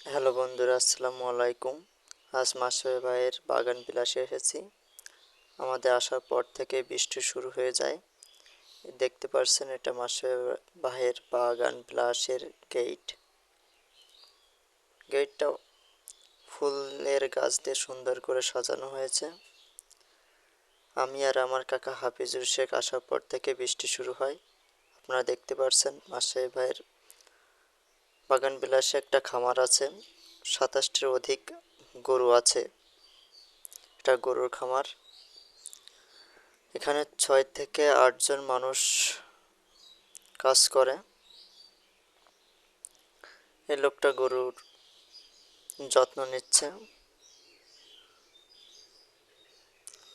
Hello বন্ধুরা, আসসালামু আলাইকুম। আজ মাসুদ ভাইয়ের বাগান বিলাসে এসেছি। আমাদের আসার পর থেকে বৃষ্টি শুরু হয়ে যায়। দেখতে পাচ্ছেন এটা মাসুদ ভাইয়ের বাগান বিলাসের গেট। গেটটা ফুলের গাছ দিয়ে সুন্দর করে সাজানো হয়েছে। আমি আর আমার কাকা হাফিজুর শেখ আসার পর থেকে বৃষ্টি শুরু হয়। আপনারা দেখতে পাচ্ছেন মাসুদ ভাইয়ের বাগান বিলাসে একটা খামার আছে। 27টির অধিক গরু আছে। এটা গরুর খামার। এখানে 6 থেকে 8 জন মানুষ কাজ করে। এই লোকটা গরুর যত্ন নিচ্ছে।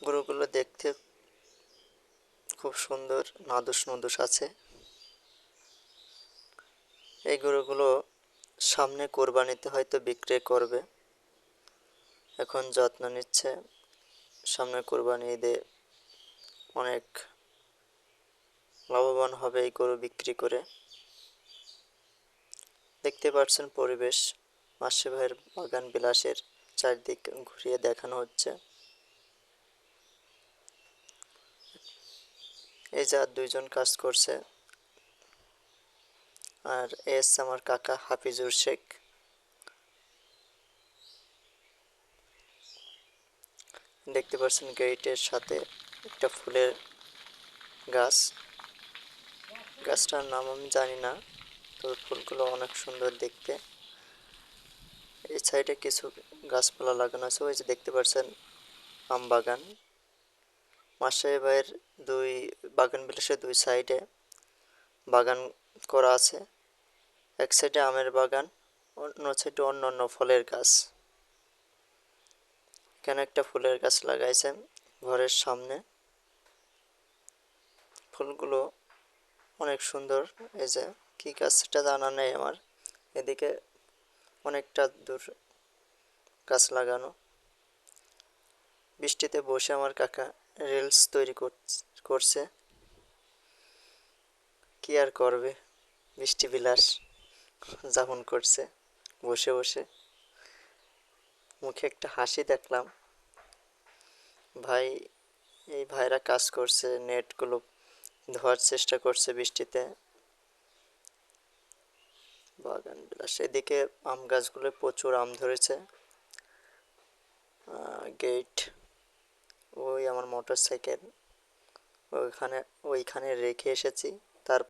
গরুগুলো দেখতে খুব সুন্দর, নাদুস নুদুস আছে। এই গরুগুলো সামনে কোরবানিতে হয়তো বিক্রি করবে। এখন যত্ন নিচ্ছে। সামনে কোরবানি ঈদে অনেক লাভবান হবে এই গরু বিক্রি করে। দেখতে পাচ্ছেন পরিবেশ মাসুদ ভাইয়ের বাগান বিলাসের চারদিক ঘুরিয়ে দেখানো হচ্ছে। এই যে আর 2 জন কাজ করছে, আর এস আমার কাকা হাফিজুর শেখ। দেখতে পাচ্ছেন গেটের সাথে একটা ফুলের গাছ। গাছটার নাম আমি জানি না, তবে ফুলগুলো অনেক সুন্দর দেখতে। এই সাইডে কিছু গাছপালা লাগানো আছে। ওই যে দেখতে পাচ্ছেন আম বাগান। মাসুদ ভাইয়ের দুই বাগান বিলাসের 2 সাইডে বাগান করা আছে। এক সাইডে আমের বাগান, অন্য সাইডে অন্যান্য ফলের গাছ। এখানে একটা ফুলের গাছ লাগাইছেন ঘরের সামনে। ফুলগুলো অনেক সুন্দর। এই যে কি গাছ সেটা জানা নেই আমার। এদিকে অনেকটা দূর গাছ লাগানো। বৃষ্টিতে বসে আমার কাকা রিলস তৈরি করছে। কি আর করবে, বৃষ্টি বিলাস যাপন করছে বসে বসে। মুখে একটা হাসি দেখলাম। ভাই, এই ভাইরা কাজ করছে, নেটগুলো ধোয়ার চেষ্টা করছে বৃষ্টিতে। বাগান বিলাস। এদিকে আম গাছগুলো প্রচুর আম ধরেছে। গেট, ওই আমার মোটর সাইকেল ওইখানে ওইখানে রেখে এসেছি। তার